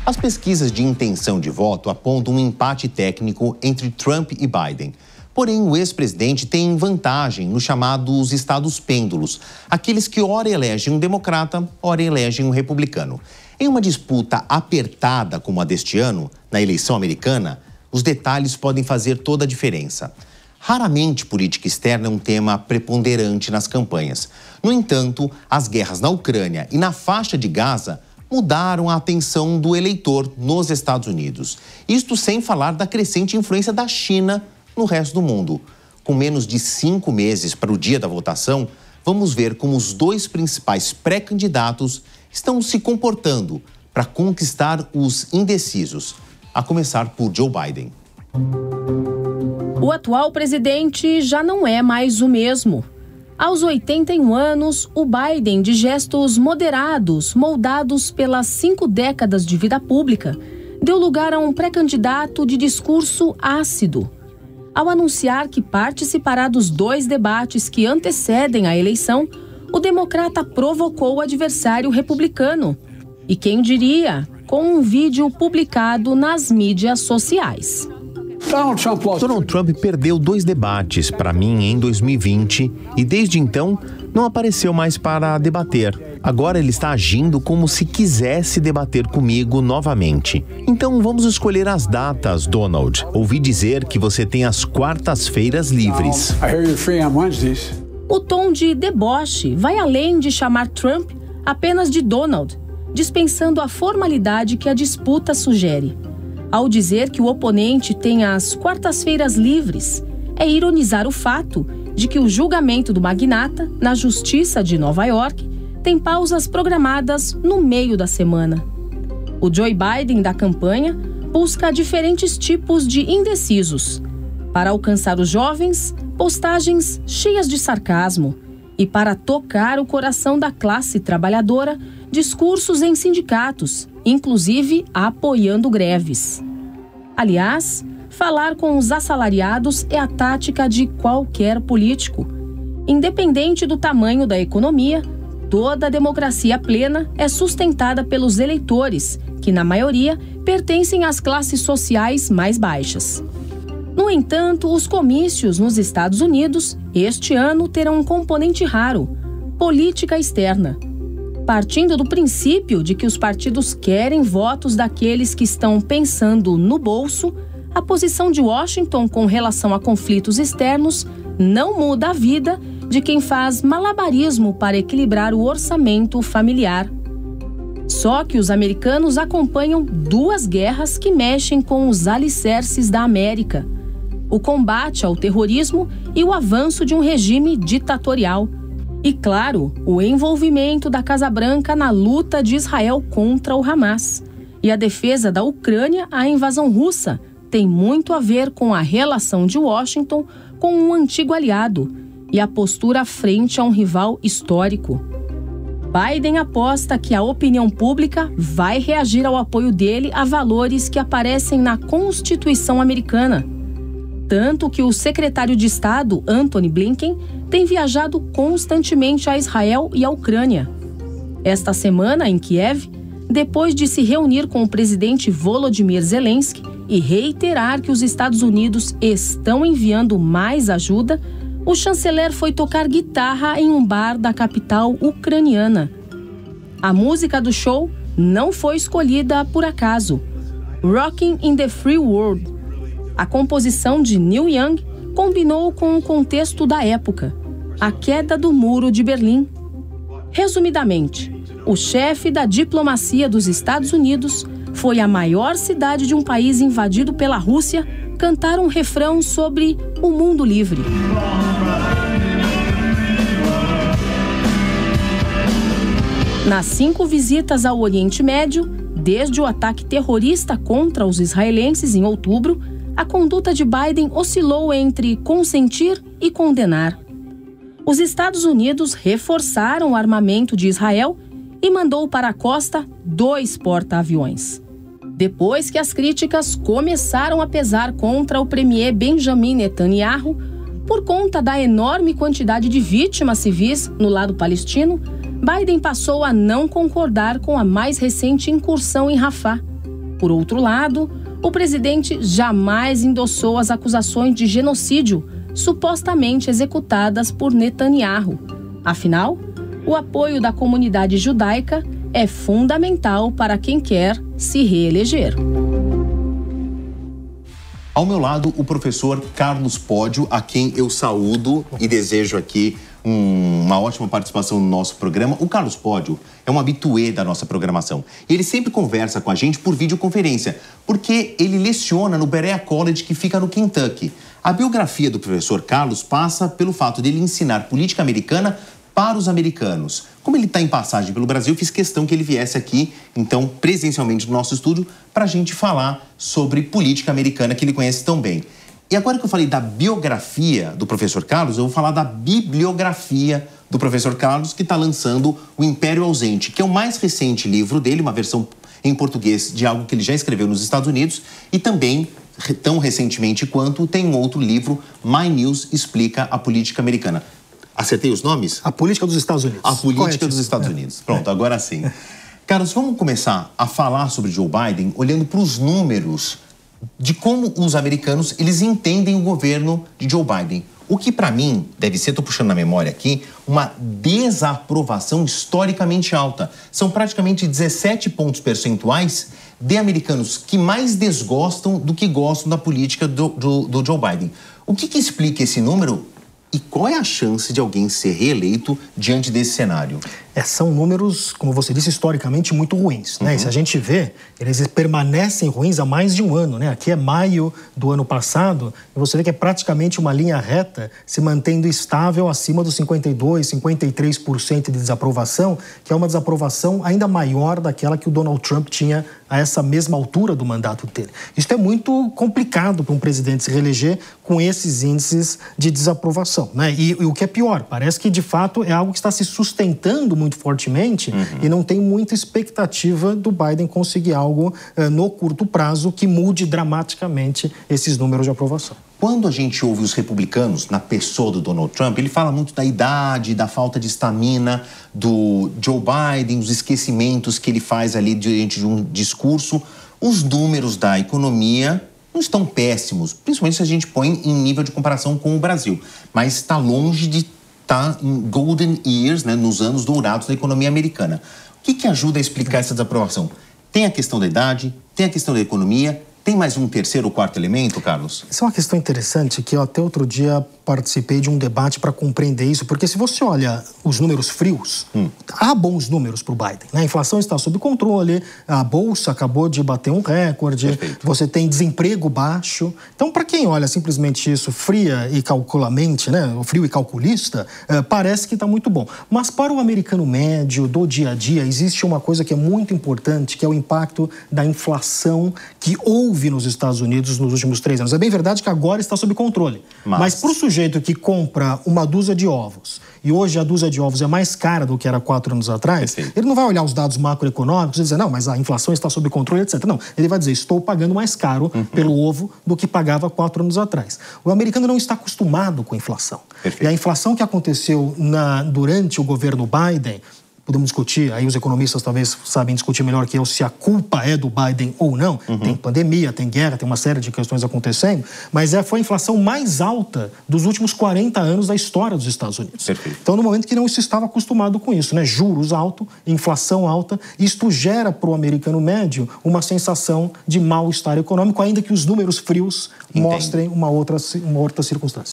As pesquisas de intenção de voto apontam um empate técnico entre Trump e Biden. Porém, o ex-presidente tem vantagem nos chamados estados pêndulos, aqueles que ora elegem um democrata, ora elegem um republicano. Em uma disputa apertada como a deste ano, na eleição americana, os detalhes podem fazer toda a diferença. Raramente política externa é um tema preponderante nas campanhas. No entanto, as guerras na Ucrânia e na faixa de Gaza mudaram a atenção do eleitor nos Estados Unidos. Isto sem falar da crescente influência da China no resto do mundo. Com menos de 5 meses para o dia da votação, vamos ver como os dois principais pré-candidatos estão se comportando para conquistar os indecisos, a começar por Joe Biden. O atual presidente já não é mais o mesmo. Aos 81 anos, o Biden, de gestos moderados, moldados pelas 5 décadas de vida pública, deu lugar a um pré-candidato de discurso ácido. Ao anunciar que participará dos 2 debates que antecedem a eleição, o democrata provocou o adversário republicano. E quem diria, com um vídeo publicado nas mídias sociais. Donald Trump perdeu 2 debates para mim em 2020 e desde então não apareceu mais para debater. Agora ele está agindo como se quisesse debater comigo novamente. Então vamos escolher as datas, Donald. Ouvi dizer que você tem as quartas-feiras livres. O tom de deboche vai além de chamar Trump apenas de Donald, dispensando a formalidade que a disputa sugere. Ao dizer que o oponente tem as quartas-feiras livres, é ironizar o fato de que o julgamento do magnata, na Justiça de Nova York, tem pausas programadas no meio da semana. O Joe Biden da campanha busca diferentes tipos de indecisos. Para alcançar os jovens, postagens cheias de sarcasmo. E para tocar o coração da classe trabalhadora, discursos em sindicatos, inclusive apoiando greves. Aliás, falar com os assalariados é a tática de qualquer político. Independente do tamanho da economia, toda democracia plena é sustentada pelos eleitores, que na maioria pertencem às classes sociais mais baixas. No entanto, os comícios nos Estados Unidos, este ano, terão um componente raro: política externa. Partindo do princípio de que os partidos querem votos daqueles que estão pensando no bolso, a posição de Washington com relação a conflitos externos não muda a vida de quem faz malabarismo para equilibrar o orçamento familiar. Só que os americanos acompanham 2 guerras que mexem com os alicerces da América: o combate ao terrorismo e o avanço de um regime ditatorial. E, claro, o envolvimento da Casa Branca na luta de Israel contra o Hamas. E a defesa da Ucrânia à invasão russa tem muito a ver com a relação de Washington com um antigo aliado e a postura frente a um rival histórico. Biden aposta que a opinião pública vai reagir ao apoio dele a valores que aparecem na Constituição americana. Tanto que o secretário de Estado, Antony Blinken, tem viajado constantemente a Israel e à Ucrânia. Esta semana, em Kiev, depois de se reunir com o presidente Volodymyr Zelensky e reiterar que os Estados Unidos estão enviando mais ajuda, o chanceler foi tocar guitarra em um bar da capital ucraniana. A música do show não foi escolhida por acaso. Rockin' in the Free World. A composição de Neil Young combinou com o contexto da época, a queda do Muro de Berlim. Resumidamente, o chefe da diplomacia dos Estados Unidos foi à maior cidade de um país invadido pela Rússia cantar um refrão sobre o mundo livre. Nas 5 visitas ao Oriente Médio, desde o ataque terrorista contra os israelenses em outubro, a conduta de Biden oscilou entre consentir e condenar. Os Estados Unidos reforçaram o armamento de Israel e mandou para a costa 2 porta-aviões. Depois que as críticas começaram a pesar contra o premier Benjamin Netanyahu, por conta da enorme quantidade de vítimas civis no lado palestino, Biden passou a não concordar com a mais recente incursão em Rafah. Por outro lado, o presidente jamais endossou as acusações de genocídio supostamente executadas por Netanyahu. Afinal, o apoio da comunidade judaica é fundamental para quem quer se reeleger. Ao meu lado, o professor Carlos Pódio, a quem eu saúdo e desejo aqui uma ótima participação no nosso programa. O Carlos Pódio é um habitué da nossa programação. Ele sempre conversa com a gente por videoconferência, porque ele leciona no Berea College, que fica no Kentucky. A biografia do professor Carlos passa pelo fato de ele ensinar política americana para os americanos. Como ele está em passagem pelo Brasil, fiz questão que ele viesse aqui, então, presencialmente no nosso estúdio, para a gente falar sobre política americana, que ele conhece tão bem. E agora que eu falei da biografia do professor Carlos, eu vou falar da bibliografia do professor Carlos, que está lançando O Império Ausente, que é o mais recente livro dele, uma versão em português de algo que ele já escreveu nos Estados Unidos, e também, tão recentemente quanto, tem um outro livro, My News Explica a Política Americana. Acertei os nomes? A política dos Estados Unidos. A política dos Estados Unidos. Pronto, agora sim. Carlos, vamos começar a falar sobre Joe Biden olhando para os números de como os americanos eles entendem o governo de Joe Biden. O que, para mim, deve ser, estou puxando na memória aqui, uma desaprovação historicamente alta. São praticamente 17 pontos percentuais de americanos que mais desgostam do que gostam da política do Joe Biden. O que explica esse número? E qual é a chance de alguém ser reeleito diante desse cenário? São números, como você disse, historicamente muito ruins, né? E se a gente vê, eles permanecem ruins há mais de um ano, né? Aqui é maio do ano passado e você vê que é praticamente uma linha reta se mantendo estável acima dos 52%, 53% de desaprovação, que é uma desaprovação ainda maior daquela que o Donald Trump tinha a essa mesma altura do mandato dele. Isso é muito complicado para um presidente se reeleger com esses índices de desaprovação, né? E o que é pior, parece que de fato é algo que está se sustentando muito fortemente e não tem muita expectativa do Biden conseguir algo no curto prazo que mude dramaticamente esses números de aprovação. Quando a gente ouve os republicanos, na pessoa do Donald Trump, ele fala muito da idade, da falta de estamina do Joe Biden, os esquecimentos que ele faz ali diante de um discurso. Os números da economia não estão péssimos, principalmente se a gente põe em nível de comparação com o Brasil, mas está longe de estar em golden years, né, nos anos dourados da economia americana. O que ajuda a explicar essa desaprovação? Tem a questão da idade, tem a questão da economia. Tem mais um terceiro ou quarto elemento, Carlos? Isso é uma questão interessante que eu até outro dia participei de um debate para compreender isso, porque se você olha os números frios, há bons números para o Biden, né? A inflação está sob controle, a bolsa acabou de bater um recorde, perfeito, você tem desemprego baixo. Então, para quem olha simplesmente isso fria e calculamente, né, o frio e calculista, parece que está muito bom. Mas para o americano médio, do dia a dia, existe uma coisa que é muito importante, que é o impacto da inflação que houve nos Estados Unidos nos últimos 3 anos. É bem verdade que agora está sob controle, mas para o sujeito que compra uma dúzia de ovos e hoje a dúzia de ovos é mais cara do que era 4 anos atrás, ele não vai olhar os dados macroeconômicos e dizer, não, mas a inflação está sob controle, etc. Não, ele vai dizer, estou pagando mais caro pelo ovo do que pagava 4 anos atrás. O americano não está acostumado com a inflação. Perfeito. E a inflação que aconteceu durante o governo Biden, podemos discutir, aí os economistas talvez sabem discutir melhor que eu se a culpa é do Biden ou não. Tem pandemia, tem guerra, tem uma série de questões acontecendo, mas foi a inflação mais alta dos últimos 40 anos da história dos Estados Unidos. Perfeito. Então, no momento que não se estava acostumado com isso, né? Juros altos, inflação alta, isto gera para o americano médio uma sensação de mal-estar econômico, ainda que os números frios mostrem uma outra circunstância.